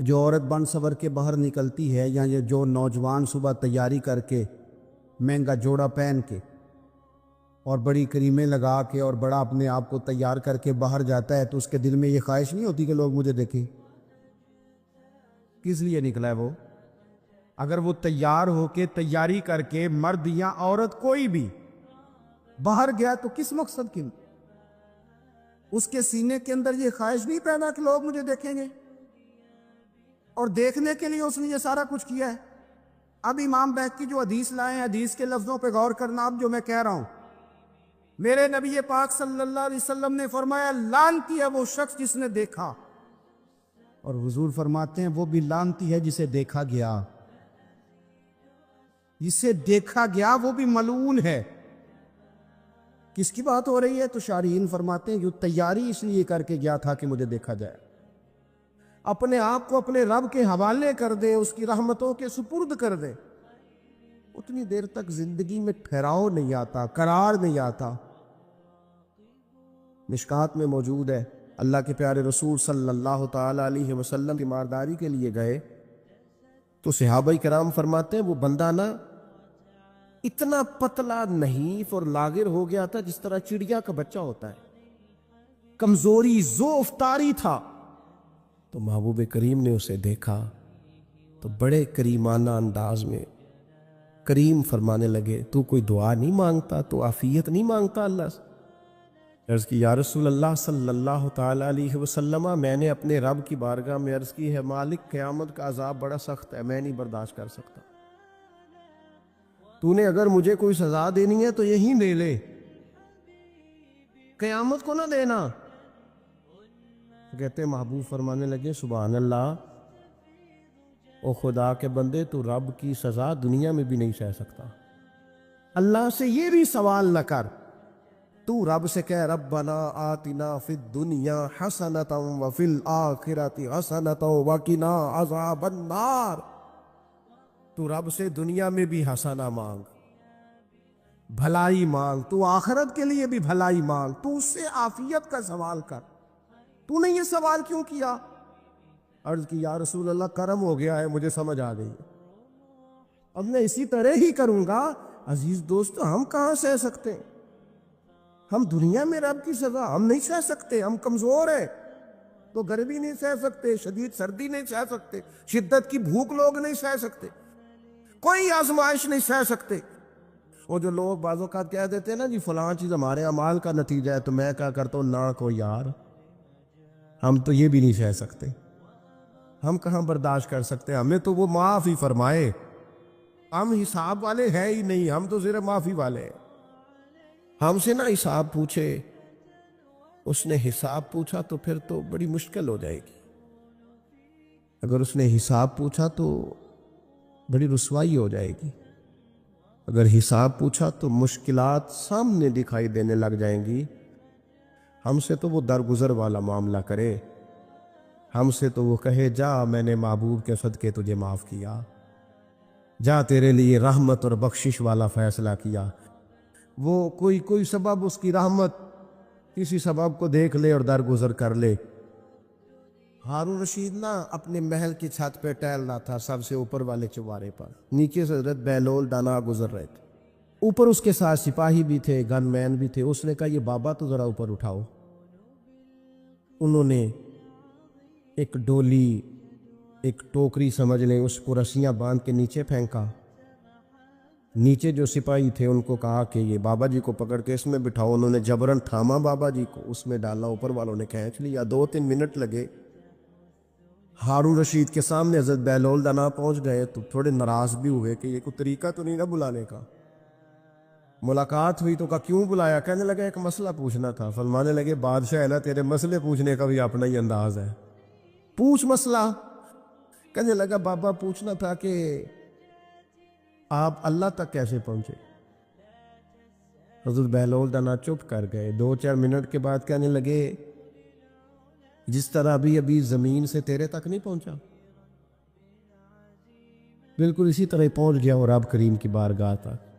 جو عورت بن سور کے باہر نکلتی ہے، یا یہ جو نوجوان صبح تیاری کر کے مہنگا جوڑا پہن کے اور بڑی کریمیں لگا کے اور بڑا اپنے آپ کو تیار کر کے باہر جاتا ہے، تو اس کے دل میں یہ خواہش نہیں ہوتی کہ لوگ مجھے دیکھیں؟ کس لیے نکلا ہے وہ؟ اگر وہ تیار ہو کے تیاری کر کے مرد یا عورت کوئی بھی باہر گیا تو کس مقصد کے لیے؟ اس کے سینے کے اندر یہ خواہش نہیں پیدا کہ لوگ مجھے دیکھیں گے؟ اور دیکھنے کے لیے اس نے یہ سارا کچھ کیا ہے۔ اب امام بیک کی جو حدیث لائے ہیں، حدیث کے لفظوں پہ غور کرنا، اب جو میں کہہ رہا ہوں، میرے نبی پاک صلی اللہ علیہ وسلم نے فرمایا لعنتی ہے وہ شخص جس نے دیکھا، اور حضور فرماتے ہیں وہ بھی لعنتی ہے جسے دیکھا گیا، جسے دیکھا گیا وہ بھی ملعون ہے۔ کس کی بات ہو رہی ہے؟ تو شارحین فرماتے ہیں جو تیاری اس لیے کر کے گیا تھا کہ مجھے دیکھا جائے، اپنے آپ کو اپنے رب کے حوالے کر دے، اس کی رحمتوں کے سپرد کر دے، اتنی دیر تک زندگی میں ٹھہراؤ نہیں آتا، قرار نہیں آتا۔ مشکات میں موجود ہے، اللہ کے پیارے رسول صلی اللہ تعالی علیہ وسلم کی مارداری کے لیے گئے تو صحابہ کرام فرماتے ہیں وہ بندہ نا اتنا پتلا نحیف اور لاغر ہو گیا تھا جس طرح چڑیا کا بچہ ہوتا ہے، کمزوری ضعف طاری تھا۔ تو محبوب کریم نے اسے دیکھا تو بڑے کریمانہ انداز میں کریم فرمانے لگے، تو کوئی دعا نہیں مانگتا، تو عافیت نہیں مانگتا اللہ سے؟ عرض کی یا رسول اللہ صلی اللہ تعالی علیہ وسلم، میں نے اپنے رب کی بارگاہ میں عرض کی ہے مالک قیامت کا عذاب بڑا سخت ہے، میں نہیں برداشت کر سکتا، تو نے اگر مجھے کوئی سزا دینی ہے تو یہی دے لے، قیامت کو نہ دینا۔ کہتے محبوب فرمانے لگے سبحان اللہ، او خدا کے بندے تو رب کی سزا دنیا میں بھی نہیں سہ سکتا، اللہ سے یہ بھی سوال نہ کر، تو رب سے کہہ ربنا آتنا فی الدنیا حسنۃ وفی الآخرۃ حسنۃ وقنا عذاب النار، تو رب سے دنیا میں بھی حسنہ مانگ، بھلائی مانگ، تو آخرت کے لیے بھی بھلائی مانگ، تو اس سے عافیت کا سوال کر، تو نے یہ سوال کیوں کیا؟ عرض کی یا رسول اللہ کرم ہو گیا ہے، مجھے سمجھ آ گئی، اب میں اسی طرح ہی کروں گا۔ عزیز دوستو، ہم کہاں سہ سکتے ہیں؟ ہم دنیا میں رب کی سزا ہم نہیں سہ سکتے، ہم کمزور ہیں، تو گرمی نہیں سہ سکتے، شدید سردی نہیں سہ سکتے، شدت کی بھوک لوگ نہیں سہ سکتے، کوئی آزمائش نہیں سہ سکتے۔ وہ جو لوگ بعض اوقات کہہ دیتے ہیں نا جی فلاں چیز ہمارے اعمال کا نتیجہ ہے، تو میں کیا کرتا ہوں نہ کو یار، ہم تو یہ بھی نہیں سہ سکتے، ہم کہاں برداشت کر سکتے، ہمیں تو وہ معاف ہی فرمائے، ہم حساب والے ہیں ہی نہیں، ہم تو صرف معافی والے ہیں۔ ہم سے نہ حساب پوچھے، اس نے حساب پوچھا تو پھر تو بڑی مشکل ہو جائے گی، اگر اس نے حساب پوچھا تو بڑی رسوائی ہو جائے گی، اگر حساب پوچھا تو مشکلات سامنے دکھائی دینے لگ جائیں گی۔ ہم سے تو وہ درگزر والا معاملہ کرے، ہم سے تو وہ کہے جا میں نے محبوب کے صدقے تجھے معاف کیا، جا تیرے لیے رحمت اور بخشش والا فیصلہ کیا۔ وہ کوئی سبب اس کی رحمت کسی سبب کو دیکھ لے اور درگزر کر لے۔ ہارون رشید نا اپنے محل کی چھت پہ ٹہل رہا تھا، سب سے اوپر والے چوارے پر، نیچے سے حضرت بہلول دانا گزر رہے تھے، اوپر اس کے ساتھ سپاہی بھی تھے، گن مین بھی تھے۔ اس نے کہا یہ بابا تو ذرا اوپر اٹھاؤ۔ انہوں نے ایک ڈولی، ایک ٹوکری سمجھ لیں، اس کو رسیاں باندھ کے نیچے پھینکا۔ نیچے جو سپاہی تھے ان کو کہا کہ یہ بابا جی کو پکڑ کے اس میں بٹھاؤ، انہوں نے جبرن تھاما بابا جی کو، اس میں ڈالا، اوپر والوں نے کھینچ لیا۔ 2-3 منٹ لگے، ہارون رشید کے سامنے حضرت بہلول دانا پہنچ گئے تو تھوڑے ناراض بھی ہوئے کہ یہ کوئی طریقہ تو نہیں نہ بلانے کا۔ ملاقات ہوئی تو کہا کیوں بلایا؟ کہنے لگا ایک مسئلہ پوچھنا تھا۔ فرمانے لگے بادشاہ ہے نا، تیرے مسئلے پوچھنے کا بھی اپنا ہی انداز ہے، پوچھ مسئلہ۔ کہنے لگا بابا پوچھنا تھا کہ آپ اللہ تک کیسے پہنچے؟ حضرت بہلول دانا چپ کر گئے۔ 2-4 منٹ کے بعد کہنے لگے جس طرح ابھی زمین سے تیرے تک نہیں پہنچا، بالکل اسی طرح پہنچ گیا اور رب کریم کی بارگاہ تک،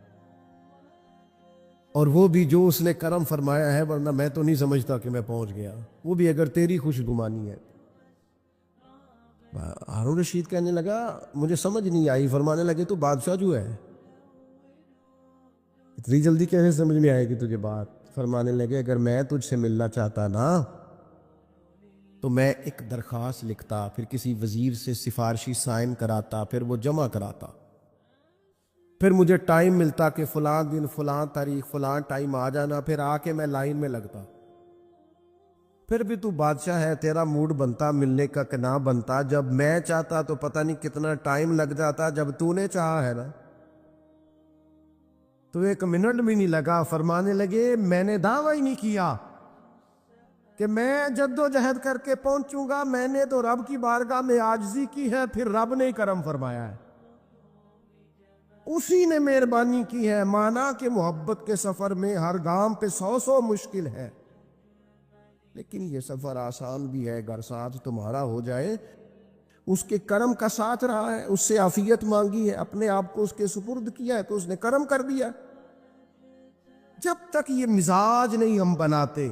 اور وہ بھی جو اس نے کرم فرمایا ہے، ورنہ میں تو نہیں سمجھتا کہ میں پہنچ گیا، وہ بھی اگر تیری خوش گمانی ہے۔ ہارون رشید کہنے لگا مجھے سمجھ نہیں آئی. فرمانے لگے تو بادشاہ جو ہے اتنی جلدی کیسے سمجھ میں آئے گی تجھے بات؟ فرمانے لگے اگر میں تجھ سے ملنا چاہتا نا تو میں ایک درخواست لکھتا، پھر کسی وزیر سے سفارشی سائن کراتا، پھر وہ جمع کراتا، پھر مجھے ٹائم ملتا کہ فلاں دن فلاں تاریخ فلاں ٹائم آ جانا، پھر آ کے میں لائن میں لگتا. پھر بھی تو بادشاہ ہے، تیرا موڈ بنتا ملنے کا کہ نہ بنتا. جب میں چاہتا تو پتہ نہیں کتنا ٹائم لگ جاتا، جب تو نے چاہا ہے نا تو 1 منٹ بھی نہیں لگا. فرمانے لگے میں نے دعویٰ ہی نہیں کیا کہ میں جد و جہد کر کے پہنچوں گا، میں نے تو رب کی بارگاہ میں عاجزی کی ہے، پھر رب نے کرم فرمایا ہے، اسی نے مہربانی کی ہے. مانا کہ محبت کے سفر میں ہر گام پہ 100 مشکل ہے، لیکن یہ سفر آسان بھی ہے اگر ساتھ تمہارا ہو جائے. اس کے کرم کا ساتھ رہا ہے، اس سے عافیت مانگی ہے، اپنے آپ کو اس کے سپرد کیا ہے تو اس نے کرم کر دیا. جب تک یہ مزاج نہیں ہم بناتے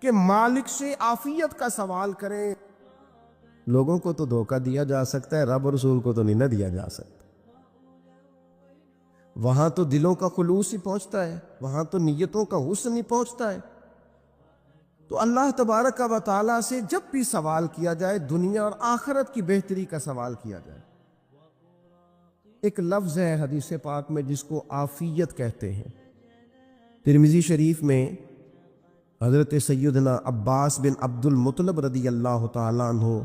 کہ مالک سے عافیت کا سوال کریں، لوگوں کو تو دھوکہ دیا جا سکتا ہے، رب اور رسول کو تو نہیں نہ دیا جا سکتا. وہاں تو دلوں کا خلوص ہی پہنچتا ہے، وہاں تو نیتوں کا حسن ہی پہنچتا ہے. تو اللہ تبارک و تعالیٰ سے جب بھی سوال کیا جائے دنیا اور آخرت کی بہتری کا سوال کیا جائے. ایک لفظ ہے حدیث پاک میں جس کو عافیت کہتے ہیں. ترمذی شریف میں حضرت سیدنا عباس بن عبد المطلب رضی اللہ تعالیٰ عنہ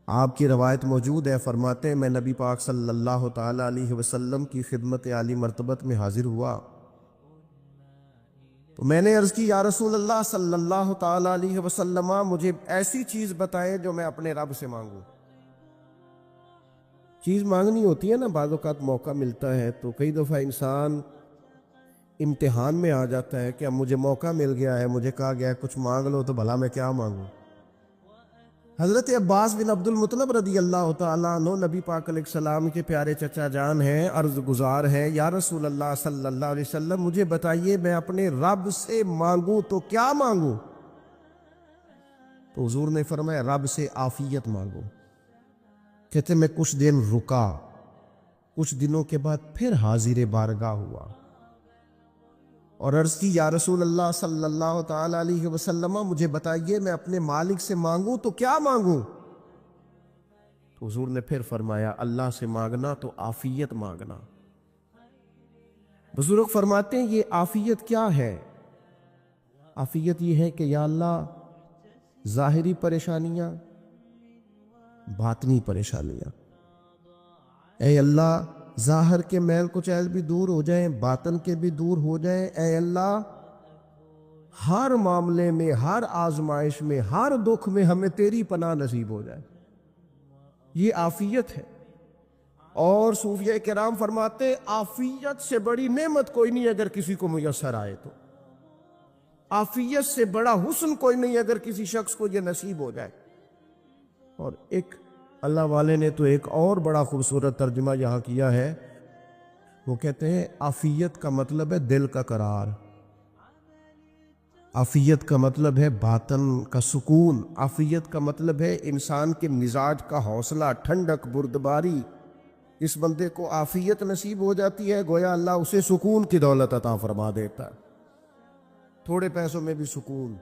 آپ کی روایت موجود ہے. فرماتے ہیں میں نبی پاک صلی اللہ تعالیٰ علیہ وسلم کی خدمت عالی مرتبت میں حاضر ہوا تو میں نے عرض کی یا رسول اللہ صلی اللہ تعالیٰ علیہ وسلم مجھے ایسی چیز بتائیں جو میں اپنے رب سے مانگوں. چیز مانگنی ہوتی ہے نا، بعض اوقات موقع ملتا ہے تو کئی دفعہ انسان امتحان میں آ جاتا ہے کہ اب مجھے موقع مل گیا ہے، مجھے کہا گیا ہے کچھ مانگ لو، تو بھلا میں کیا مانگوں. حضرت عباس بن عبد المطلب رضی اللہ تعالیٰ عنہ نبی پاک علیہ السلام کے پیارے چچا جان ہیں، عرض گزار ہیں یا رسول اللہ صلی اللہ علیہ وسلم مجھے بتائیے میں اپنے رب سے مانگوں تو کیا مانگوں؟ تو حضور نے فرمایا رب سے عافیت مانگو. کہتے میں کچھ دن رکا، کچھ دنوں کے بعد پھر حاضر بارگاہ ہوا اور عرض کی یا رسول اللہ صلی اللہ تعالیٰ علیہ وسلم مجھے بتائیے میں اپنے مالک سے مانگوں تو کیا مانگوں؟ تو حضور نے پھر فرمایا اللہ سے مانگنا تو عافیت مانگنا. بزرگ فرماتے ہیں یہ عافیت کیا ہے؟ عافیت یہ ہے کہ یا اللہ ظاہری پریشانیاں، باطنی پریشانیاں، اے اللہ ظاہر کے میل کچیل بھی دور ہو جائیں، باطن کے بھی دور ہو جائیں. اے اللہ ہر معاملے میں، ہر آزمائش میں، ہر دکھ میں ہمیں تیری پناہ نصیب ہو جائے. یہ عافیت ہے. اور صوفیہ کرام فرماتے عافیت سے بڑی نعمت کوئی نہیں اگر کسی کو میسر آئے تو، عافیت سے بڑا حسن کوئی نہیں اگر کسی شخص کو یہ نصیب ہو جائے. اور ایک اللہ والے نے تو ایک اور بڑا خوبصورت ترجمہ یہاں کیا ہے، وہ کہتے ہیں عافیت کا مطلب ہے دل کا قرار، عافیت کا مطلب ہے باطن کا سکون، عافیت کا مطلب ہے انسان کے مزاج کا حوصلہ، ٹھنڈک، بردباری. اس بندے کو عافیت نصیب ہو جاتی ہے گویا اللہ اسے سکون کی دولت عطا فرما دیتا ہے. تھوڑے پیسوں میں بھی سکون،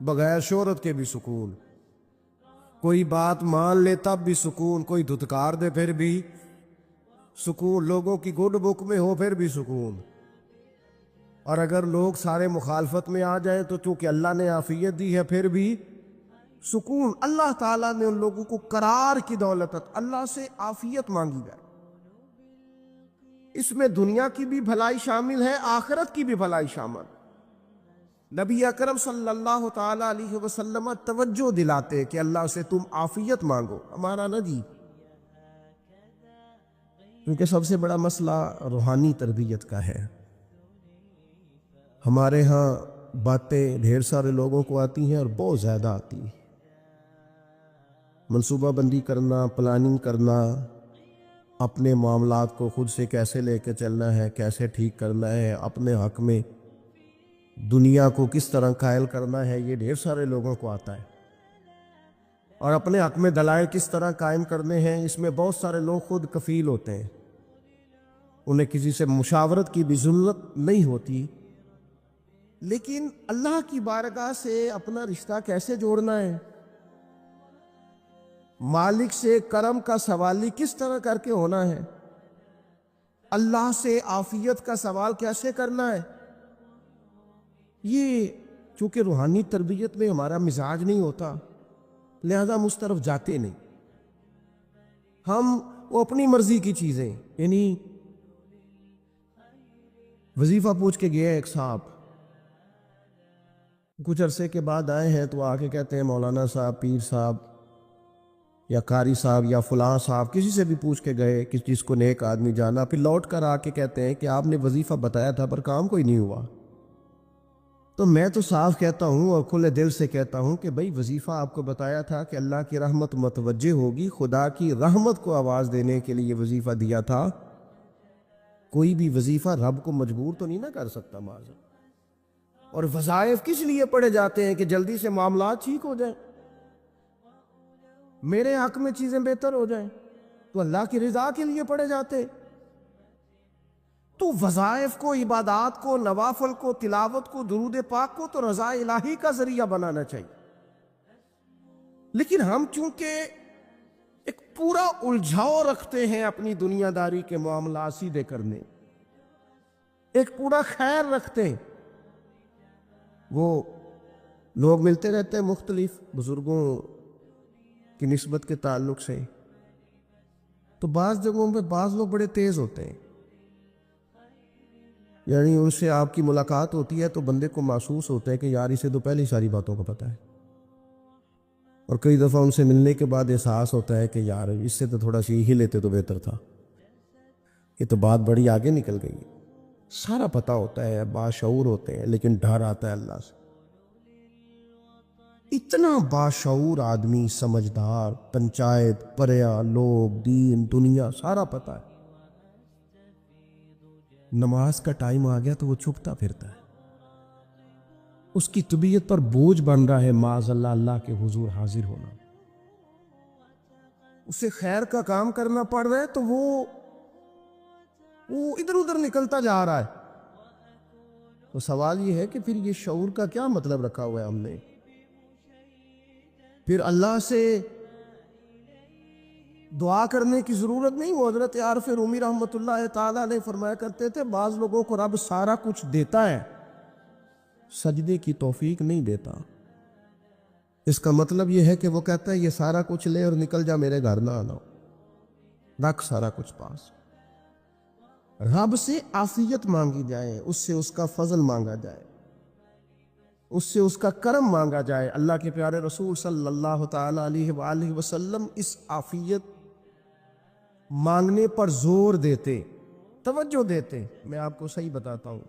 بغیر شہرت کے بھی سکون، کوئی بات مان لے تب بھی سکون، کوئی دھتکار دے پھر بھی سکون، لوگوں کی گڈ بک میں ہو پھر بھی سکون. اور اگر لوگ سارے مخالفت میں آ جائیں تو چونکہ اللہ نے عافیت دی ہے پھر بھی سکون. اللہ تعالیٰ نے ان لوگوں کو قرار کی دولت، اللہ سے عافیت مانگی جائے. اس میں دنیا کی بھی بھلائی شامل ہے، آخرت کی بھی بھلائی شامل. نبی اکرم صلی اللہ تعالیٰ علیہ وسلم توجہ دلاتے کہ اللہ سے تم عافیت مانگو، ہمارا نہ جی. کیونکہ سب سے بڑا مسئلہ روحانی تربیت کا ہے. ہمارے ہاں باتیں ڈھیر سارے لوگوں کو آتی ہیں اور بہت زیادہ آتی ہیں. منصوبہ بندی کرنا، پلاننگ کرنا، اپنے معاملات کو خود سے کیسے لے کے چلنا ہے، کیسے ٹھیک کرنا ہے، اپنے حق میں دنیا کو کس طرح قائل کرنا ہے، یہ ڈھیر سارے لوگوں کو آتا ہے. اور اپنے حق میں دلائل کس طرح قائم کرنے ہیں، اس میں بہت سارے لوگ خود کفیل ہوتے ہیں، انہیں کسی سے مشاورت کی بھی ضرورت نہیں ہوتی۔ لیکن اللہ کی بارگاہ سے اپنا رشتہ کیسے جوڑنا ہے، مالک سے کرم کا سوالی کس طرح کر کے ہونا ہے، اللہ سے عافیت کا سوال کیسے کرنا ہے، یہ چونکہ روحانی تربیت میں ہمارا مزاج نہیں ہوتا، لہذا ہم اس طرف جاتے نہیں۔ ہم وہ اپنی مرضی کی چیزیں، یعنی وظیفہ پوچھ کے گئے ایک صاحب، کچھ عرصے کے بعد آئے ہیں تو آ کے کہتے ہیں مولانا صاحب، پیر صاحب یا قاری صاحب یا فلاں صاحب، کسی سے بھی پوچھ کے گئے، کس چیز کو نیک آدمی جانا، پھر لوٹ کر آ کے کہتے ہیں کہ آپ نے وظیفہ بتایا تھا پر کام کوئی نہیں ہوا۔ تو میں تو صاف کہتا ہوں اور کھلے دل سے کہتا ہوں کہ بھائی وظیفہ آپ کو بتایا تھا کہ اللہ کی رحمت متوجہ ہوگی، خدا کی رحمت کو آواز دینے کے لیے وظیفہ دیا تھا۔ کوئی بھی وظیفہ رب کو مجبور تو نہیں نہ کر سکتا معاذ۔ اور وظائف کس لیے پڑھے جاتے ہیں کہ جلدی سے معاملات ٹھیک ہو جائیں، میرے حق میں چیزیں بہتر ہو جائیں، تو اللہ کی رضا کے لیے پڑھے جاتے۔ تو وظائف کو، عبادات کو، نوافل کو، تلاوت کو، درود پاک کو تو رضا الہی کا ذریعہ بنانا چاہیے۔ لیکن ہم چونکہ ایک پورا الجھاؤ رکھتے ہیں اپنی دنیا داری کے معاملات سیدھے کرنے، ایک پورا خیر رکھتے ہیں، وہ لوگ ملتے رہتے ہیں مختلف بزرگوں کی نسبت کے تعلق سے، تو بعض جگہوں پہ بعض لوگ بڑے تیز ہوتے ہیں، یعنی ان سے آپ کی ملاقات ہوتی ہے تو بندے کو محسوس ہوتا ہے کہ یار اسے تو پہلے ساری باتوں کا پتہ ہے، اور کئی دفعہ ان سے ملنے کے بعد احساس ہوتا ہے کہ یار اس سے تو تھوڑا سیکھ ہی لیتے تو بہتر تھا، یہ تو بات بڑی آگے نکل گئی۔ سارا پتہ ہوتا ہے، باشعور ہوتے ہیں، لیکن ڈر آتا ہے اللہ سے۔ اتنا باشعور آدمی، سمجھدار، پنچایت، پریا، لوگ، دین، دنیا سارا پتہ ہے، نماز کا ٹائم آ گیا تو وہ چھپتا پھرتا ہے، اس کی طبیعت پر بوجھ بن رہا ہے معاذ اللہ اللہ کے حضور حاضر ہونا، اسے خیر کا کام کرنا پڑ رہا ہے تو وہ ادھر ادھر نکلتا جا رہا ہے۔ تو سوال یہ ہے کہ پھر یہ شعور کا کیا مطلب رکھا ہوا ہے ہم نے؟ پھر اللہ سے دعا کرنے کی ضرورت نہیں۔ وہ حضرت عارف رومی رحمۃ اللہ تعالیٰ علیہ فرمایا کرتے تھے بعض لوگوں کو رب سارا کچھ دیتا ہے، سجدے کی توفیق نہیں دیتا۔ اس کا مطلب یہ ہے کہ وہ کہتا ہے یہ سارا کچھ لے اور نکل جا، میرے گھر نہ آنا، رکھ سارا کچھ پاس۔ رب سے عافیت مانگی جائے، اس سے اس کا فضل مانگا جائے، اس سے اس کا کرم مانگا جائے۔ اللہ کے پیارے رسول صلی اللہ تعالیٰ علیہ وآلہ وسلم اس عافیت مانگنے پر زور دیتے، توجہ دیتے۔ میں آپ کو صحیح بتاتا ہوں،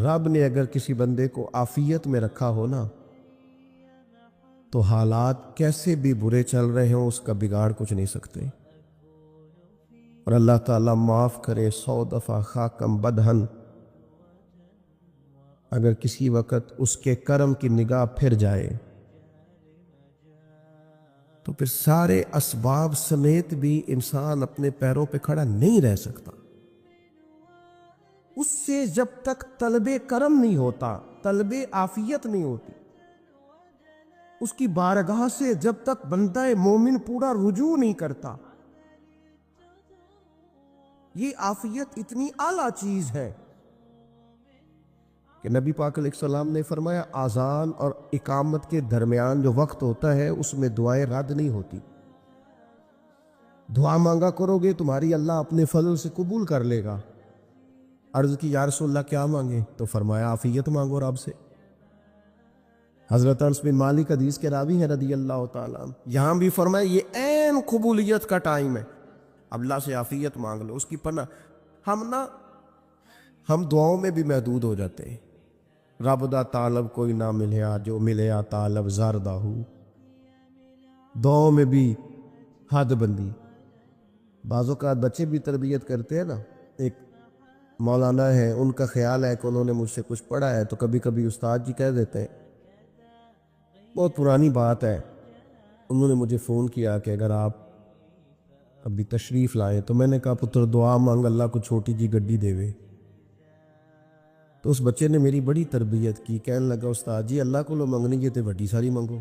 رب نے اگر کسی بندے کو عافیت میں رکھا ہو نا، تو حالات کیسے بھی برے چل رہے ہوں اس کا بگاڑ کچھ نہیں سکتے۔ اور اللہ تعالیٰ معاف کرے، 100 دفعہ خاکم بدہن، اگر کسی وقت اس کے کرم کی نگاہ پھر جائے تو پھر سارے اسباب سمیت بھی انسان اپنے پیروں پہ کھڑا نہیں رہ سکتا۔ اس سے جب تک طلب کرم نہیں ہوتا، طلب عافیت نہیں ہوتی، اس کی بارگاہ سے جب تک بندہ مومن پورا رجوع نہیں کرتا، یہ عافیت اتنی اعلیٰ چیز ہے کہ نبی پاک علیہ السلام نے فرمایا آذان اور اقامت کے درمیان جو وقت ہوتا ہے اس میں دعائیں رد نہیں ہوتی۔ دعا مانگا کرو گے تمہاری اللہ اپنے فضل سے قبول کر لے گا۔ عرض کی یا رسول اللہ کیا مانگے؟ تو فرمایا عافیت مانگو رب سے۔ حضرت انس بن مالک حدیث کے راوی ہیں رضی اللہ تعالیٰ عنہ، یہاں بھی فرمایا یہ عین قبولیت کا ٹائم ہے، اب اللہ سے عافیت مانگ لو، اس کی پناہ۔ ہم دعاؤں میں بھی محدود ہو جاتے ہیں، رب دا طالب کوئی نہ ملیا، جو ملیا طالب زردہ ہو، دعاؤں میں بھی حد بندی۔ بعض اوقات بچے بھی تربیت کرتے ہیں نا، ایک مولانا ہے، ان کا خیال ہے کہ انہوں نے مجھ سے کچھ پڑھا ہے، تو کبھی کبھی استاد جی کہہ دیتے ہیں، بہت پرانی بات ہے، انہوں نے مجھے فون کیا کہ اگر آپ ابھی تشریف لائیں، تو میں نے کہا پتر دعا مانگ اللہ کو چھوٹی جی گڈی دے وے۔ تو اس بچے نے میری بڑی تربیت کی، کہنے لگا استاد جی اللہ کو لو منگنی ہے تو بڑی ساری منگو،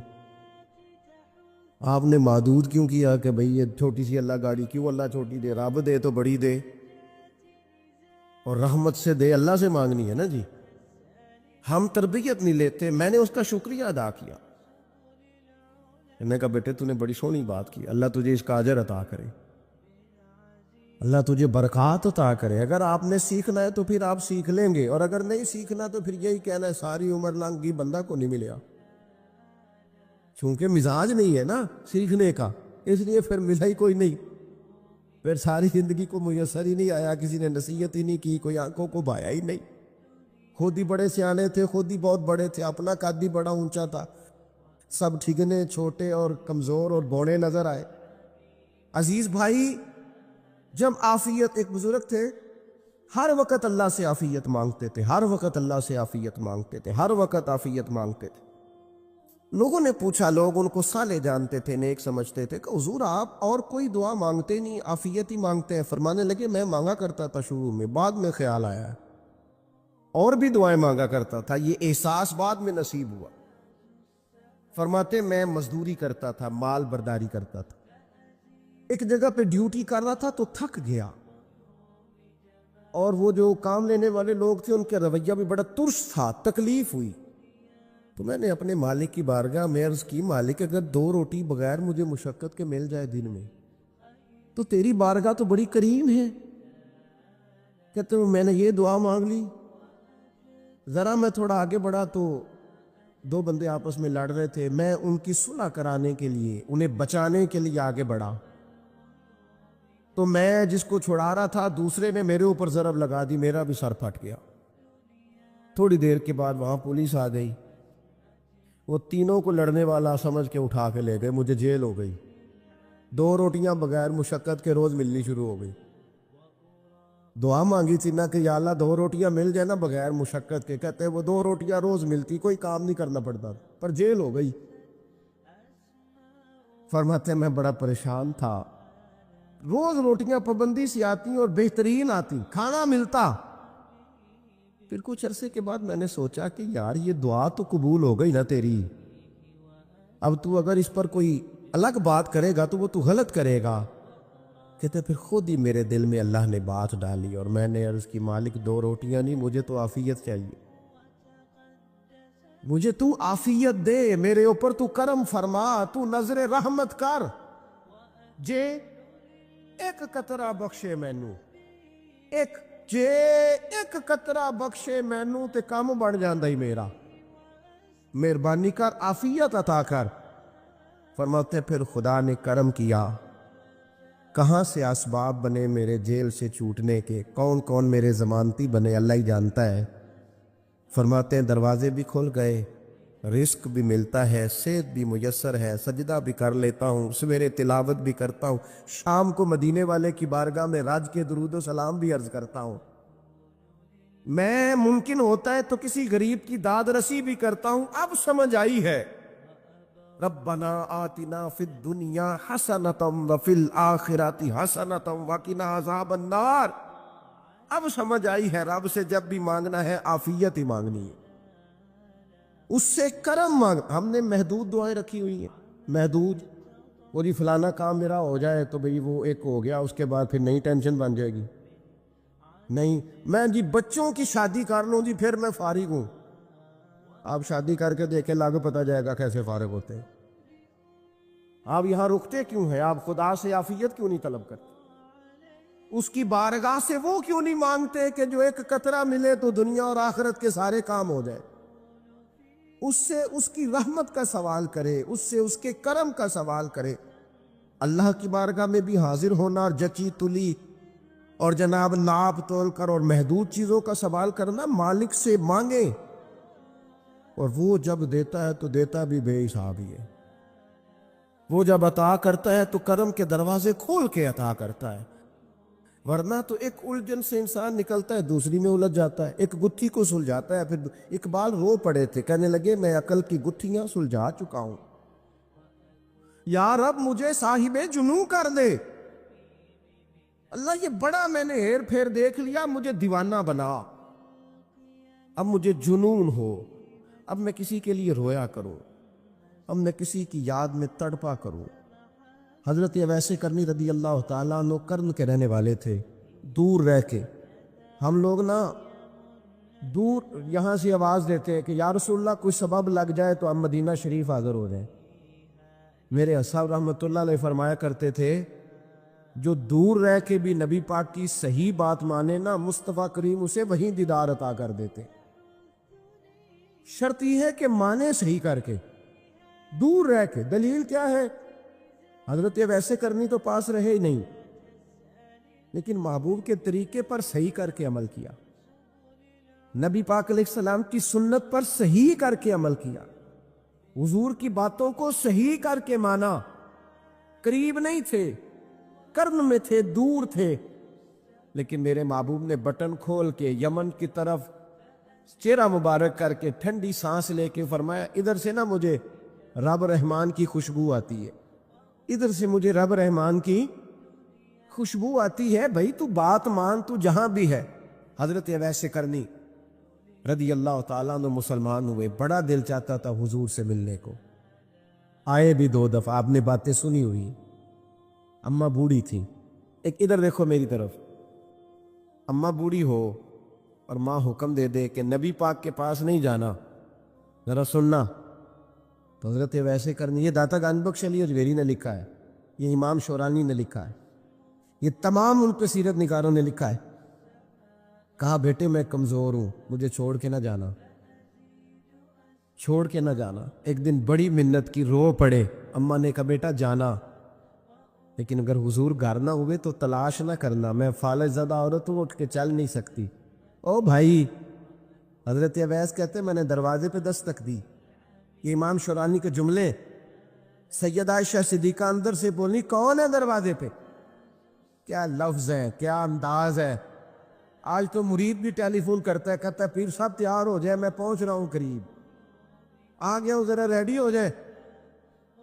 آپ نے محدود کیوں کیا کہ بھئی یہ چھوٹی سی اللہ گاڑی کیوں اللہ چھوٹی دے، رب دے تو بڑی دے اور رحمت سے دے، اللہ سے مانگنی ہے نا جی۔ ہم تربیت نہیں لیتے۔ میں نے اس کا شکریہ ادا کیا، میں نے کہا بیٹے تو نے بڑی سونی بات کی، اللہ تجھے اس کا اجر عطا کرے، اللہ تجھے برکات عطا کرے۔ اگر آپ نے سیکھنا ہے تو پھر آپ سیکھ لیں گے، اور اگر نہیں سیکھنا تو پھر یہی کہنا ہے ساری عمر لنگی بندہ کو نہیں ملیا، چونکہ مزاج نہیں ہے نا سیکھنے کا، اس لیے پھر ملا ہی کوئی نہیں، پھر ساری زندگی کو میسر ہی نہیں آیا، کسی نے نصیحت ہی نہیں کی، کوئی آنکھوں کو بھایا ہی نہیں، خود ہی بڑے سیانے تھے، خود ہی بہت بڑے تھے، اپنا قد بھی بڑا اونچا تھا، سب ٹھگنے چھوٹے اور کمزور اور بوڑے نظر آئے۔ عزیز بھائی، جب عافیت، ایک بزرگ تھے ہر وقت اللہ سے عافیت مانگتے تھے، ہر وقت اللہ سے عافیت مانگتے تھے، ہر وقت عافیت مانگتے تھے۔ لوگوں نے پوچھا، لوگ ان کو صالح جانتے تھے، نیک سمجھتے تھے، کہ حضور آپ اور کوئی دعا مانگتے نہیں، عافیت ہی مانگتے ہیں؟ فرمانے لگے میں مانگا کرتا تھا شروع میں، بعد میں خیال آیا ہے اور بھی دعائیں مانگا کرتا تھا، یہ احساس بعد میں نصیب ہوا۔ فرماتے میں مزدوری کرتا تھا، مال برداری کرتا تھا، ایک جگہ پہ ڈیوٹی کر رہا تھا تو تھک گیا، اور وہ جو کام لینے والے لوگ تھے ان کا رویہ بھی بڑا ترس تھا، تکلیف ہوئی، تو میں نے اپنے مالک کی بارگاہ میں عرض کی، مالک اگر 2 روٹی بغیر مجھے مشقت کے مل جائے دن میں تو تیری بارگاہ تو بڑی کریم ہے۔ کہتے ہیں میں نے یہ دعا مانگ لی، ذرا میں تھوڑا آگے بڑھا تو 2 بندے آپس میں لڑ رہے تھے، میں ان کی صلح کرانے کے لیے، انہیں بچانے کے لیے آگے بڑھا، تو میں جس کو چھڑا رہا تھا دوسرے نے میرے اوپر ضرب لگا دی، میرا بھی سر پھٹ گیا۔ تھوڑی دیر کے بعد وہاں پولیس آ گئی، وہ تینوں کو لڑنے والا سمجھ کے اٹھا کے لے گئے، مجھے جیل ہو گئی، 2 روٹیاں بغیر مشقت کے روز ملنی شروع ہو گئی۔ دعا مانگی تھی نا کہ یا اللہ 2 روٹیاں مل جائے نا بغیر مشقت کے، کہتے ہیں وہ 2 روٹیاں روز ملتی، کوئی کام نہیں کرنا پڑتا، پر جیل ہو گئی۔ فرماتے میں بڑا پریشان تھا، روز روٹیاں پابندی سے آتی اور بہترین آتی، کھانا ملتا۔ پھر کچھ عرصے کے بعد میں نے سوچا کہ یار یہ دعا تو قبول ہو گئی نا تیری، اب تو اگر اس پر کوئی الگ بات کرے گا تو وہ تو غلط کرے گا۔ کہتے پھر خود ہی میرے دل میں اللہ نے بات ڈالی، اور میں نے عرض کی مالک 2 روٹیاں نہیں، مجھے تو عافیت چاہیے، مجھے تو عافیت دے، میرے اوپر تو کرم فرما، تو نظر رحمت کر، جے ایک قطرہ بخشے مینوں، جے ایک قطرہ بخشے مینوں تے کام بن جاندا ہی میرا، مہربانی کر عافیت عطا کر۔ فرماتے پھر خدا نے کرم کیا، کہاں سے اسباب بنے میرے جیل سے چھوٹنے کے، کون کون میرے ضمانتی بنے اللہ ہی جانتا ہے۔ فرماتے ہیں دروازے بھی کھل گئے، رزق بھی ملتا ہے، صحت بھی میسر ہے، سجدہ بھی کر لیتا ہوں، سویرے تلاوت بھی کرتا ہوں، شام کو مدینے والے کی بارگاہ میں راج کے درود و سلام بھی عرض کرتا ہوں، میں ممکن ہوتا ہے تو کسی غریب کی داد رسی بھی کرتا ہوں۔ اب سمجھ آئی ہے، ربنا آتنا فی الدنیا حسنۃ وفی الآخرۃ حسنۃ وقنا عذاب النار۔ اب سمجھ آئی ہے رب سے جب بھی مانگنا ہے عافیت ہی مانگنی ہے، اس سے کرم مانگ۔ ہم نے محدود دعائیں رکھی ہوئی ہیں، محدود، وہ جی فلانا کام میرا ہو جائے تو بھئی وہ ایک ہو گیا، اس کے بعد پھر نئی ٹینشن بن جائے گی، نہیں میں جی بچوں کی شادی کر لوں جی پھر میں فارغ ہوں۔ آپ شادی کر کے دیکھیں لاگو پتہ جائے گا کیسے فارغ ہوتے ہیں۔ آپ یہاں رکتے کیوں ہیں؟ آپ خدا سے عافیت کیوں نہیں طلب کرتے؟ اس کی بارگاہ سے وہ کیوں نہیں مانگتے کہ جو ایک قطرہ ملے تو دنیا اور آخرت کے سارے کام ہو جائے؟ اس سے اس کی رحمت کا سوال کرے، اس سے اس کے کرم کا سوال کرے۔ اللہ کی بارگاہ میں بھی حاضر ہونا اور جچی تلی اور جناب ناپ تول کر اور محدود چیزوں کا سوال کرنا، مالک سے مانگیں، اور وہ جب دیتا ہے تو دیتا بھی بے حساب ہی ہے، وہ جب عطا کرتا ہے تو کرم کے دروازے کھول کے عطا کرتا ہے، ورنہ تو ایک الجھن سے انسان نکلتا ہے دوسری میں الجھ جاتا ہے، ایک گتھی کو سلجھاتا ہے، پھر اقبال رو پڑے تھے، کہنے لگے میں عقل کی گتھیاں سلجھا چکا ہوں، یا رب مجھے صاحب جنوں کر دے، اللہ یہ بڑا میں نے ہیر پھیر دیکھ لیا، مجھے دیوانہ بنا، اب مجھے جنون ہو، اب میں کسی کے لیے رویا کروں، اب میں کسی کی یاد میں تڑپا کروں۔ حضرت اویس کرنی رضی اللہ تعالیٰ عنہ کرن کے رہنے والے تھے، دور رہ کے۔ ہم لوگ نا دور یہاں سے آواز دیتے ہیں کہ یا رسول اللہ کوئی سبب لگ جائے تو ہم مدینہ شریف حاضر ہو جائیں۔ میرے اصحاب رحمۃ اللہ علیہ فرمایا کرتے تھے جو دور رہ کے بھی نبی پاک کی صحیح بات مانے نا، مصطفیٰ کریم اسے وہیں دیدار عطا کر دیتے۔ شرط یہ ہے کہ مانے صحیح کر کے، دور رہ کے۔ دلیل کیا ہے؟ حضرت ویسے کرنی تو پاس رہے ہی نہیں، لیکن محبوب کے طریقے پر صحیح کر کے عمل کیا، نبی پاک علیہ السلام کی سنت پر صحیح کر کے عمل کیا، حضور کی باتوں کو صحیح کر کے مانا۔ قریب نہیں تھے، کرن میں تھے، دور تھے، لیکن میرے محبوب نے بٹن کھول کے یمن کی طرف چہرہ مبارک کر کے ٹھنڈی سانس لے کے فرمایا ادھر سے نا مجھے رب رحمان کی خوشبو آتی ہے، ادھر سے مجھے رب رحمان کی خوشبو آتی ہے، بھائی تو بات مان، تو جہاں بھی ہے۔ حضرت اویس کرنی رضی اللہ تعالیٰ عنہ مسلمان ہوئے، بڑا دل چاہتا تھا حضور سے ملنے کو، آئے بھی 2 دفعہ، آپ نے باتیں سنی ہوئی۔ اماں بوڑھی تھی، ایک ادھر دیکھو میری طرف، اماں بوڑھی ہو اور ماں حکم دے دے کہ نبی پاک کے پاس نہیں جانا، ذرا سننا، تو حضرت ویسے کرنی، یہ داتا گان بخش علی اجمیری نے لکھا ہے، یہ امام شورانی نے لکھا ہے، یہ تمام ان پہ سیرت نگاروں نے لکھا ہے۔ کہا بیٹے میں کمزور ہوں، مجھے چھوڑ کے نہ جانا، چھوڑ کے نہ جانا۔ ایک دن بڑی منت کی، رو پڑے، اماں نے کہا بیٹا جانا، لیکن اگر حضور گھر نہ ہوئے تو تلاش نہ کرنا، میں فالج زدہ عورت ہوں، اٹھ کے چل نہیں سکتی۔ او بھائی، حضرت اویس کہتے میں نے دروازے پہ دستک دی، یہ امام شورانی کے جملے، سیدہ عائشہ صدیقہ اندر سے بولی کون ہے دروازے پہ؟ کیا لفظ ہے، کیا انداز ہے! آج تو مرید بھی ٹیلی فون کرتا ہے، کہتا ہے پیر صاحب تیار ہو جائے، میں پہنچ رہا ہوں قریب، آ گیا ہوں، ذرا ریڈی ہو جائے۔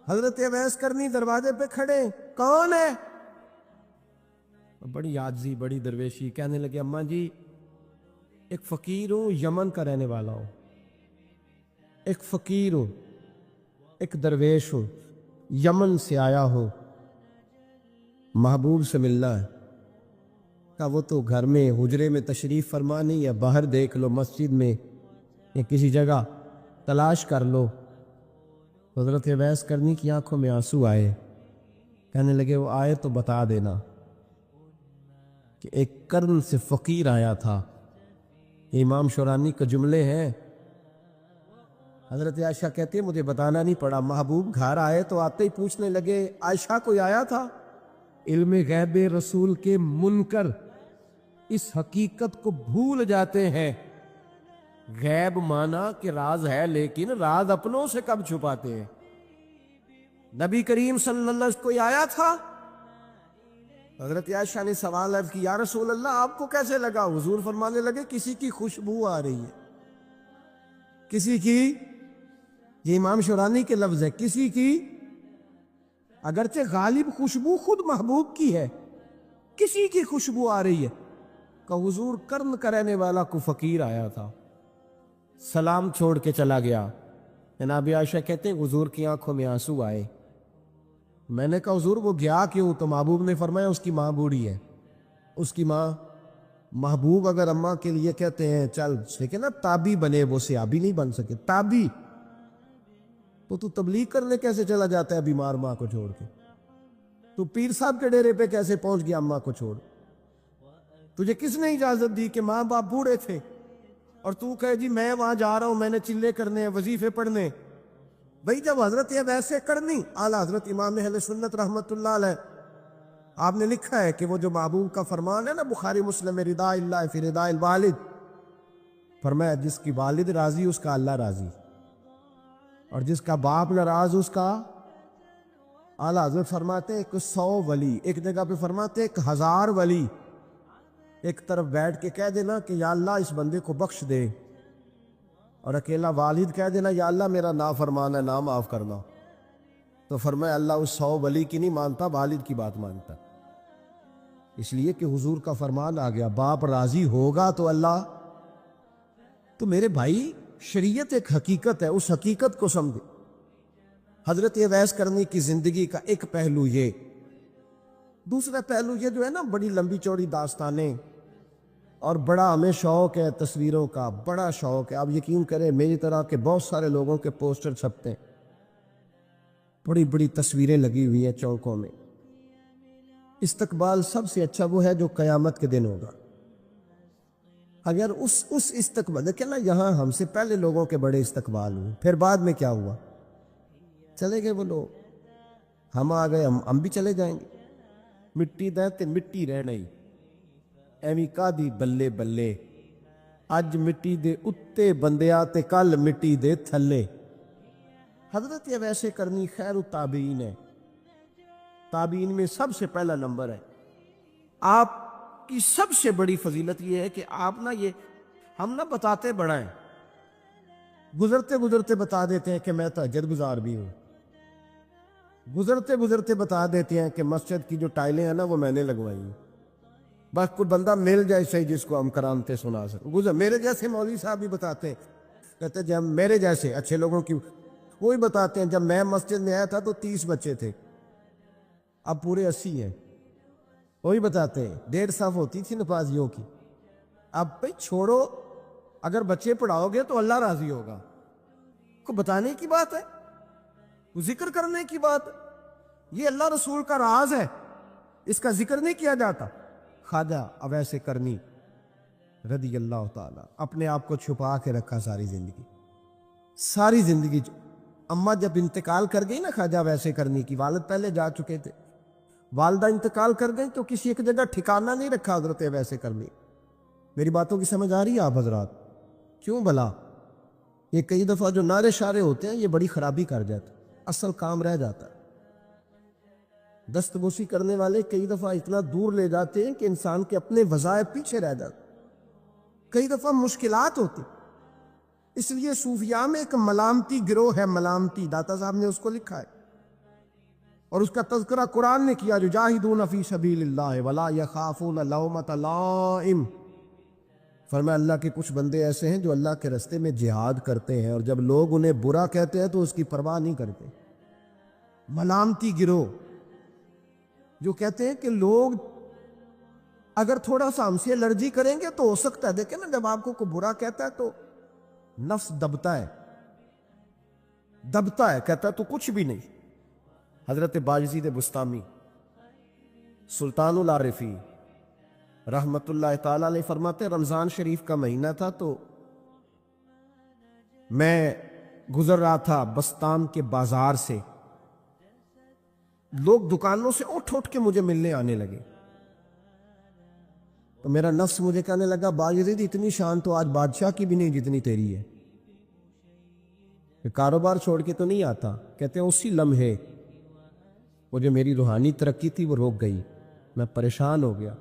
حضرت اویس کرنی دروازے پہ کھڑے، کون ہے؟ بڑی عاجزی، بڑی درویشی، کہنے لگے اماں جی ایک فقیر ہوں، یمن کا رہنے والا ہوں، ایک فقیر ہوں، ایک درویش ہوں، یمن سے آیا ہوں، محبوب سے ملنا ہے۔ کہا وہ تو گھر میں حجرے میں تشریف فرما نہیں ہے، باہر دیکھ لو، مسجد میں یا کسی جگہ تلاش کر لو۔ حضرت اویس کرنی کی آنکھوں میں آنسو آئے، کہنے لگے وہ آئے تو بتا دینا کہ ایک کرن سے فقیر آیا تھا۔ یہ امام شورانی کے جملے ہیں۔ حضرت عائشہ کہتے ہیں مجھے بتانا نہیں پڑا، محبوب گھر آئے تو آتے ہی پوچھنے لگے عائشہ کوئی آیا تھا؟ علم غیب رسول کے منکر اس حقیقت کو بھول جاتے ہیں، غیب مانا کہ راز ہے، لیکن راز اپنوں سے کب چھپاتے ہیں۔ نبی کریم صلی اللہ علیہ وسلم کوئی آیا تھا؟ حضرت عائشہ نے سوال عرض کی یا رسول اللہ آپ کو کیسے لگا؟ حضور فرمانے لگے کسی کی خوشبو آ رہی ہے، کسی کی، یہ امام شورانی کے لفظ ہے، کسی کی، اگرچہ غالب خوشبو خود محبوب کی ہے، کسی کی خوشبو آ رہی ہے۔ کہ حضور کرن کا رہنے والا کو فقیر آیا تھا، سلام چھوڑ کے چلا گیا۔ جناب عائشہ کہتے ہیں حضور کی آنکھوں میں آنسو آئے۔ میں نے کہا حضور وہ گیا کیوں؟ تو محبوب نے فرمایا اس کی ماں بوڑھی ہے، اس کی ماں۔ محبوب اگر اماں کے لیے کہتے ہیں چل لیکن نا تابی بنے، وہ صحابی نہیں بن سکے، تابی، تو تبلیغ کرنے کیسے چلا جاتا ہے بیمار ماں کو چھوڑ کے؟ تو پیر صاحب کے ڈیرے پہ کیسے پہنچ گیا اماں کو چھوڑ؟ تجھے کس نے اجازت دی کہ ماں باپ بوڑھے تھے اور تو کہے جی میں وہاں جا رہا ہوں، میں نے چلے کرنے ہیں، وظیفے پڑھنے؟ بھئی جب حضرت ویسے کرنی اعلیٰ حضرت امام اہل سنت رحمت اللہ علیہ، آپ نے لکھا ہے کہ وہ جو محبوب کا فرمان ہے نا بخاری مسلم، رضا اللہ فی رضا الوالد، فرمایا جس کی والد راضی اس کا اللہ راضی، اور جس کا باپ ناراض اس کا، اعلیٰ حضرت فرماتے ہیں 100 ولی، ایک جگہ پہ فرماتے ہیں 1000 ولی ایک طرف بیٹھ کے کہہ دینا کہ یا اللہ اس بندے کو بخش دے، اور اکیلا والد کہہ دینا یا اللہ میرا نافرمان ہے، نہ معاف کرنا۔ تو فرمایا اللہ اس 100 ولی کی نہیں مانتا، والد کی بات مانتا، اس لیے کہ حضور کا فرمان آ گیا باپ راضی ہوگا تو اللہ۔ تو میرے بھائی شریعت ایک حقیقت ہے، اس حقیقت کو سمجھے۔ حضرت اویس کرنی کی زندگی کا ایک پہلو یہ، دوسرا پہلو یہ جو ہے نا بڑی لمبی چوڑی داستانیں، اور بڑا ہمیں شوق ہے تصویروں کا، بڑا شوق ہے۔ آپ یقین کریں میری طرح کے بہت سارے لوگوں کے پوسٹر چھپتے ہیں، بڑی بڑی تصویریں لگی ہوئی ہیں چوکوں میں۔ استقبال سب سے اچھا وہ ہے جو قیامت کے دن ہوگا۔ اگر اس استقبال دیکھیں نا، یہاں ہم سے پہلے لوگوں کے بڑے استقبال ہوئے، پھر بعد میں کیا ہوا؟ چلے گئے وہ لوگ، ہم آ گئے، ہم بھی چلے جائیں گے۔ مٹی دے تے مٹی رہ نہیں، ایویں کا دی بلے بلے، اج مٹی دے اتے بندیا تے کل مٹی دے تھلے۔ حضرت اویس کرنی خیر التابعین ہے، تابعین میں سب سے پہلا نمبر ہے۔ آپ کی سب سے بڑی فضیلت یہ ہے کہ آپ نا، یہ ہم نا بتاتے بڑا ہیں، گزرتے گزرتے بتا دیتے ہیں کہ میں تہجد گزار بھی ہوں، گزرتے گزرتے بتا دیتے ہیں کہ مسجد کی جو ٹائلیں ہیں نا وہ میں نے لگوائی ہیں، بس کوئی بندہ مل جائے صحیح جس کو ہم کرامتے سنا سکیں۔ میرے جیسے مولوی صاحب بھی بتاتے ہیں، کہتے ہیں جب میرے جیسے اچھے لوگوں کی وہی بتاتے ہیں، جب میں مسجد میں آیا تھا تو 30 بچے تھے، اب پورے 80 ہیں۔ وہی بتاتے ہیں 1.5 صف ہوتی تھی نمازیوں کی، اب بھائی چھوڑو، اگر بچے پڑھاؤ گے تو اللہ راضی ہوگا۔ کو بتانے کی بات ہے، ذکر کرنے کی بات ہے، یہ اللہ رسول کا راز ہے، اس کا ذکر نہیں کیا جاتا۔ خواجہ اویس کرنی رضی اللہ تعالی اپنے آپ کو چھپا کے رکھا ساری زندگی، ساری زندگی۔ اماں جب انتقال کر گئی نا خواجہ اویس کرنی کی، والد پہلے جا چکے تھے، والدہ انتقال کر گئی تو کسی ایک جگہ ٹھکانہ نہیں رکھا حضرت اویس کرنی۔ میری باتوں کی سمجھ آ رہی ہے آپ حضرات؟ کیوں بھلا؟ یہ کئی دفعہ جو نعرے شارے ہوتے ہیں یہ بڑی خرابی کر جاتے، اصل کام رہ جاتا ہے۔ دست بوسی کرنے والے کئی دفعہ اتنا دور لے جاتے ہیں کہ انسان کے اپنے وظائف پیچھے رہ جاتے، کئی دفعہ مشکلات ہوتی۔ اس لیے صوفیاء میں ایک ملامتی گروہ ہے، ملامتی، داتا صاحب نے اس کو لکھا ہے، اور اس کا تذکرہ قرآن نے کیا، یجاہدون فی سبیل اللہ ولا یخافون لومۃ لائم۔ فرمایا اللہ کے کچھ بندے ایسے ہیں جو اللہ کے راستے میں جہاد کرتے ہیں، اور جب لوگ انہیں برا کہتے ہیں تو اس کی پرواہ نہیں کرتے۔ ملامتی گروہ جو کہتے ہیں کہ لوگ اگر تھوڑا سا ہم سے الرجی کریں گے تو ہو سکتا ہے، دیکھیں نا جب آپ کو کوئی برا کہتا ہے تو نفس دبتا ہے، دبتا ہے، کہتا ہے تو کچھ بھی نہیں۔ حضرت باجزید بستامی سلطان العارفین رحمت اللہ تعالی علیہ فرماتے، رمضان شریف کا مہینہ تھا تو میں گزر رہا تھا بستان کے بازار سے، لوگ دکانوں سے اٹھ اٹھ کے مجھے ملنے آنے لگے، تو میرا نفس مجھے کہنے لگا باجزید اتنی شان تو آج بادشاہ کی بھی نہیں جتنی تیری ہے، کہ کاروبار چھوڑ کے تو نہیں آتا۔ کہتے ہیں اسی لمحے وہ جو میری روحانی ترقی تھی وہ روک گئی، میں پریشان ہو گیا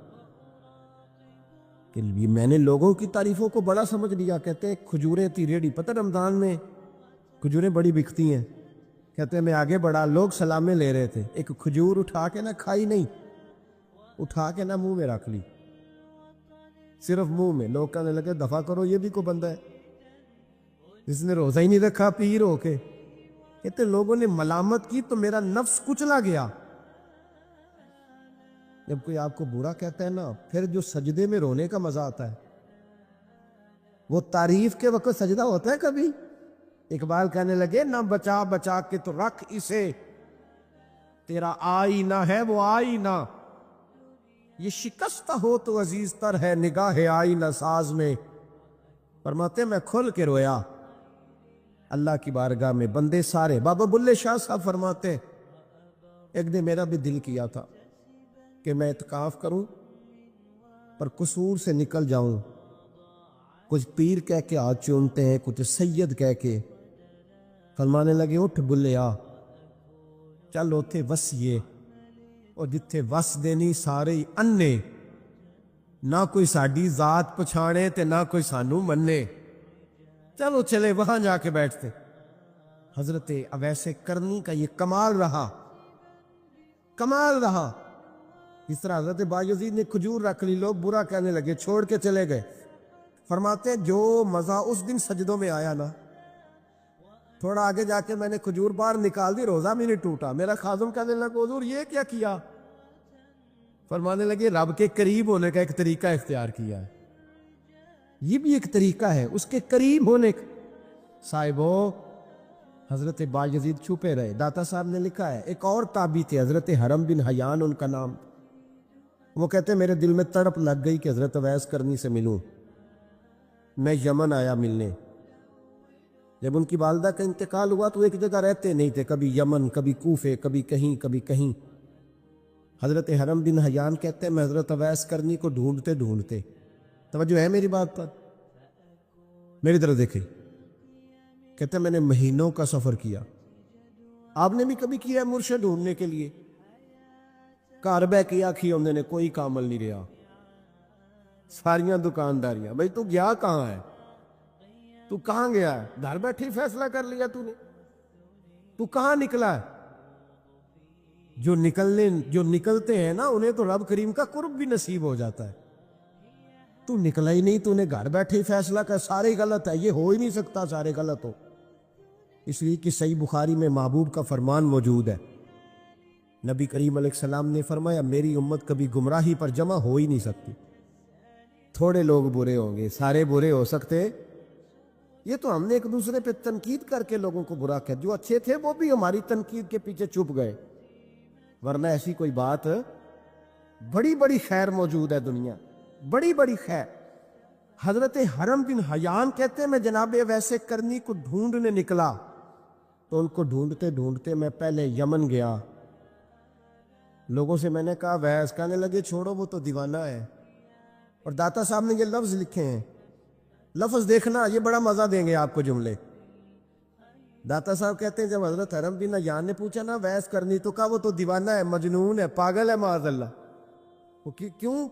کہ میں نے لوگوں کی تعریفوں کو بڑا سمجھ لیا۔ کہتے ہیں کھجوریں تھی ریڑھی، پتہ رمضان میں کھجوریں بڑی بکتی ہیں، کہتے ہیں میں آگے بڑھا، لوگ سلامیں لے رہے تھے، ایک کھجور اٹھا کے نہ کھائی نہیں، اٹھا کے نہ منہ میں رکھ لی، صرف منہ میں۔ لوگ کہنے لگے دفع کرو، یہ بھی کوئی بندہ ہے جس نے روزہ ہی نہیں رکھا پیر ہو کے۔ کہتے لوگوں نے ملامت کی تو میرا نفس کچلا گیا۔ جب کوئی آپ کو برا کہتا ہے نا، پھر جو سجدے میں رونے کا مزہ آتا ہے، وہ تعریف کے وقت سجدہ ہوتا ہے کبھی؟ اقبال کہنے لگے نہ بچا بچا کے تو رکھ اسے، تیرا آئینہ ہے وہ آئینہ، یہ شکستہ ہو تو عزیز تر ہے نگاہ آئینہ ساز میں۔ فرماتے میں کھل کے رویا اللہ کی بارگاہ میں، بندے سارے۔ بابا بلے شاہ صاحب فرماتے ایک دن میرا بھی دل کیا تھا کہ میں اعتکاف کروں پر قصور سے نکل جاؤں، کچھ پیر کہہ کے ہاتھ چومتے ہیں، کچھ سید کہہ کے۔ فرمانے لگے اٹھ بلیا چل اوتھے وسیے، اور جتھے وس دینی سارے ہی انے، نہ کوئی ساڈی ذات پچھانے تے نہ کوئی سانو منے، چلو چلے وہاں جا کے بیٹھتے۔ حضرت اویس کرنی کا یہ کمال رہا، کمال رہا۔ اس طرح حضرت بایزید نے کھجور رکھ لی، لوگ برا کہنے لگے، چھوڑ کے چلے گئے۔ فرماتے ہیں جو مزہ اس دن سجدوں میں آیا نا، تھوڑا آگے جا کے میں نے کھجور باہر نکال دی، روزہ میں نہیں ٹوٹا۔ میرا خادم کہنے لگا حضور یہ کیا کیا؟ فرمانے لگے رب کے قریب ہونے کا ایک طریقہ اختیار کیا ہے، یہ بھی ایک طریقہ ہے اس کے قریب ہونے کا۔ صاحبو حضرت بایزید چھپے رہے۔ داتا صاحب نے لکھا ہے ایک اور تابعی تھے حضرت حرم بن حیان ان کا نام، وہ کہتے میرے دل میں تڑپ لگ گئی کہ حضرت اویس کرنی سے ملوں۔ میں یمن آیا ملنے، جب ان کی والدہ کا انتقال ہوا تو ایک جگہ رہتے نہیں تھے، کبھی یمن، کبھی کوفے، کبھی کہیں کبھی کہیں۔ حضرت حرم بن حیان کہتے ہیں میں حضرت اویس کرنی کو ڈھونڈتے ڈھونڈتے، توجہ ہے میری بات پر، میری طرف دیکھیں، کہتے ہیں میں نے مہینوں کا سفر کیا۔ آپ نے بھی کبھی کیا ہے مرشد ڈھونڈنے کے لیے؟ گھر بہ کے آکھی انہوں نے کوئی کامل نہیں رہا، ساریاں دکانداریاں۔ بھائی تو گیا کہاں ہے؟ تو کہاں گیا ہے؟ گھر بیٹھے فیصلہ کر لیا تو نے؟ تو کہاں نکلا ہے؟ جو نکلتے ہیں نا انہیں تو رب کریم کا قرب بھی نصیب ہو جاتا ہے۔ تو نکلا ہی نہیں، تو نے گھر بیٹھے فیصلہ کر سارے غلط ہے، یہ ہو ہی نہیں سکتا سارے غلط ہو۔ اس لیے کہ صحیح بخاری میں محبوب کا فرمان موجود ہے، نبی کریم علیہ السلام نے فرمایا میری امت کبھی گمراہی پر جمع ہو ہی نہیں سکتی، تھوڑے لوگ برے ہوں گے، سارے برے ہو سکتے؟ یہ تو ہم نے ایک دوسرے پہ تنقید کر کے لوگوں کو برا کہا، جو اچھے تھے وہ بھی ہماری تنقید کے پیچھے چھپ گئے، ورنہ ایسی کوئی بات، بڑی بڑی خیر موجود ہے دنیا، بڑی بڑی خیر۔ حضرت حرم بن حیان کہتے ہیں میں جناب اویس کرنی کو ڈھونڈنے نکلا، تو ان کو ڈھونڈتے ڈھونڈتے میں پہلے یمن گیا۔ لوگوں سے میں نے کہا اویس، کہنے لگے چھوڑو وہ تو دیوانہ ہے۔ اور داتا صاحب نے یہ لفظ لکھے ہیں، لفظ دیکھنا یہ بڑا مزہ دیں گے آپ کو جملے۔ داتا صاحب کہتے ہیں جب حضرت حرم بن حیان نے پوچھا نا اویس کرنی، تو کہا وہ تو دیوانہ ہے، مجنون ہے، پاگل ہے معاذ اللہ۔ وہ کیوں؟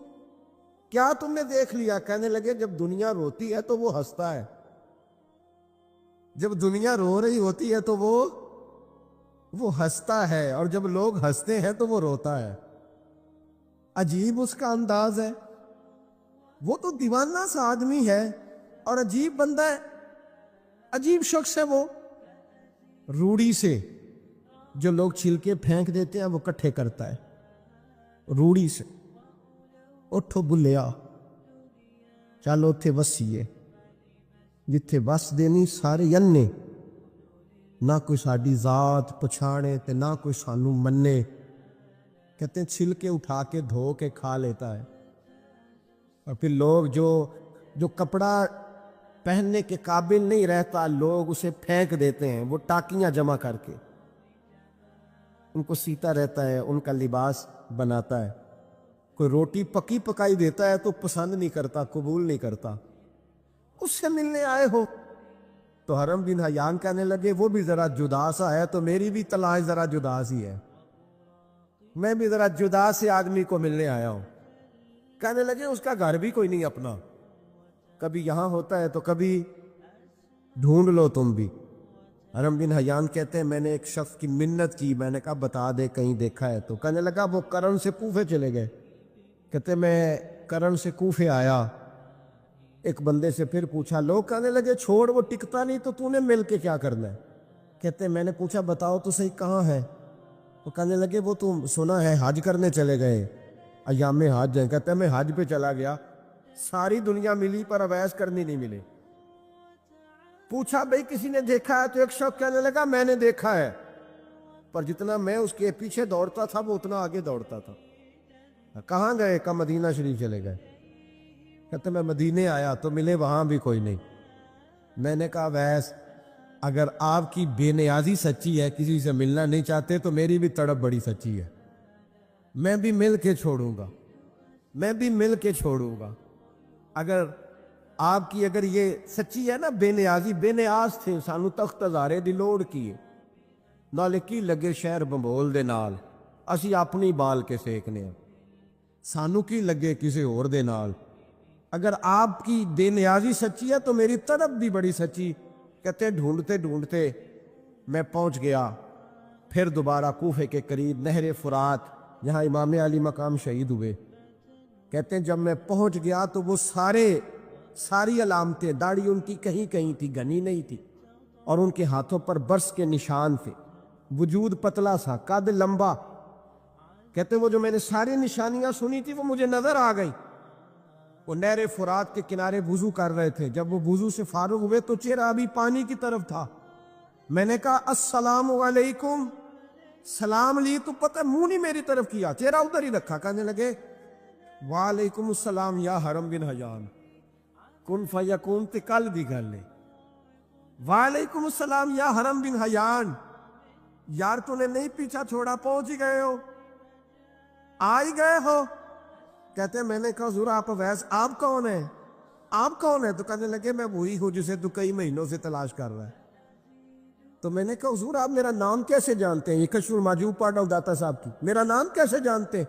کیا تم نے دیکھ لیا؟ کہنے لگے جب دنیا روتی ہے تو وہ ہنستا ہے، جب دنیا رو رہی ہوتی ہے تو وہ ہنستا ہے، اور جب لوگ ہنستے ہیں تو وہ روتا ہے۔ عجیب اس کا انداز ہے، وہ تو دیوانہ سا آدمی ہے اور عجیب بندہ ہے، عجیب شخص ہے وہ۔ روڑی سے جو لوگ چھلکے پھینک دیتے ہیں وہ کٹھے کرتا ہے، روڑی سے۔ اٹھو بلیا چلو اتھے وسیے، جتھے بس دینی سارے ینے، نہ کوئی ساڈی ذات پچھاڑے تے نہ کوئی سانو منے۔ کہتے ہیں چھلکے اٹھا کے دھو کے کھا لیتا ہے، اور پھر لوگ جو کپڑا پہننے کے قابل نہیں رہتا لوگ اسے پھینک دیتے ہیں، وہ ٹاکیاں جمع کر کے ان کو سیتا رہتا ہے، ان کا لباس بناتا ہے۔ کوئی روٹی پکی پکائی دیتا ہے تو پسند نہیں کرتا، قبول نہیں کرتا، اس سے ملنے آئے ہو۔ تو حرم بن حیان کہنے لگے وہ بھی ذرا جدا سا ہے تو میری بھی تلاش ذرا جدا سی ہے، میں بھی ذرا جدا سے آدمی کو ملنے آیا ہوں۔ کہنے لگے اس کا گھر بھی کوئی نہیں اپنا، کبھی یہاں ہوتا ہے تو کبھی ڈھونڈ لو تم بھی۔ حرم بن حیان کہتے ہیں میں نے ایک شخص کی منت کی، میں نے کہا بتا دے کہیں دیکھا ہے تو۔ کہنے لگا وہ کرن سے کوفے چلے گئے۔ کہتے میں کرن سے کوفے آیا، ایک بندے سے پھر پوچھا، لوگ کہنے لگے چھوڑ وہ ٹکتا نہیں تو نے مل کے کیا کرنا ہے؟ کہتے میں نے پوچھا بتاؤ تو صحیح کہاں ہے؟ وہ کہنے لگے وہ تم سنا ہے حج کرنے چلے گئے، ایام حج ہیں۔ کہتے میں حج پہ چلا گیا، ساری دنیا ملی پر اویس کرنی نہیں ملے۔ پوچھا بھئی کسی نے دیکھا ہے؟ تو ایک شخص کہنے لگا میں نے دیکھا ہے، پر جتنا میں اس کے پیچھے دوڑتا تھا وہ اتنا آگے دوڑتا تھا۔ کہاں گئے؟ کہ مدینہ شریف چلے گئے۔ کہتے میں مدینے آیا تو ملے وہاں بھی کوئی نہیں۔ میں نے کہا ویس اگر آپ کی بے نیازی سچی ہے، کسی سے ملنا نہیں چاہتے، تو میری بھی تڑپ بڑی سچی ہے، میں بھی مل کے چھوڑوں گا، میں بھی مل کے چھوڑوں گا۔ اگر آپ کی اگر یہ سچی ہے نا بے نیازی، بے نیاز تھے، سانو تخت ہزارے دی لوڑ کیے، نالے کی لگے شہر بمبول دے نال، اسی اپنی بال کے سیکنے ہیں، سانو کی لگے کسی اور دے نال۔ اگر آپ کی بے نیازی سچی ہے تو میری طرف بھی بڑی سچی۔ کہتے ڈھونڈتے ڈھونڈتے میں پہنچ گیا. پھر دوبارہ کوفے کے قریب نہر فرات جہاں امام علی مقام شہید ہوئے. کہتے ہیں جب میں پہنچ گیا تو وہ ساری علامتیں، داڑھی ان کی کہیں کہیں تھی، گھنی نہیں تھی، اور ان کے ہاتھوں پر برس کے نشان تھے. وجود پتلا سا، قد لمبا. کہتے ہیں وہ جو میں نے ساری نشانیاں سنی تھی وہ مجھے نظر آ گئی. وہ نہر فرات کے کنارے وضو کر رہے تھے. جب وہ وضو سے فارغ ہوئے تو چہرہ ابھی پانی کی طرف تھا. میں نے کہا السلام علیکم. سلام لی تو پتہ منہ نہیں میری طرف کیا، چہرہ ادھر ہی رکھا. کہنے لگے وعلیکم السلام یا حرم بن حیان. کن فیکون تے کل دی گل ہے. وعلیکم السلام یا حرم بن حیان. یار تو نے نہیں پیچھا چھوڑا، پہنچ ہی گئے ہو، آ ہی گئے ہو. کہتے ہیں میں نے کہا حضور آپ اویس، آپ کون ہیں؟ آپ کون ہیں؟ تو کہنے لگے میں وہی ہوں جسے تو کئی مہینوں سے تلاش کر رہا ہے. تو میں نے کہا حضور آپ میرا نام کیسے جانتے ہیں؟ یہ کشف المحجوب پڑھ رہا ہوں داتا صاحب کی، میرا نام کیسے جانتے؟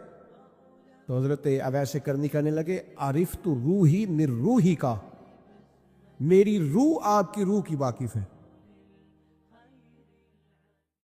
تو حضرت اویس کرنی کہنے لگے عرفت روحی من روحی کا، میری روح آپ کی روح کی واقف ہے.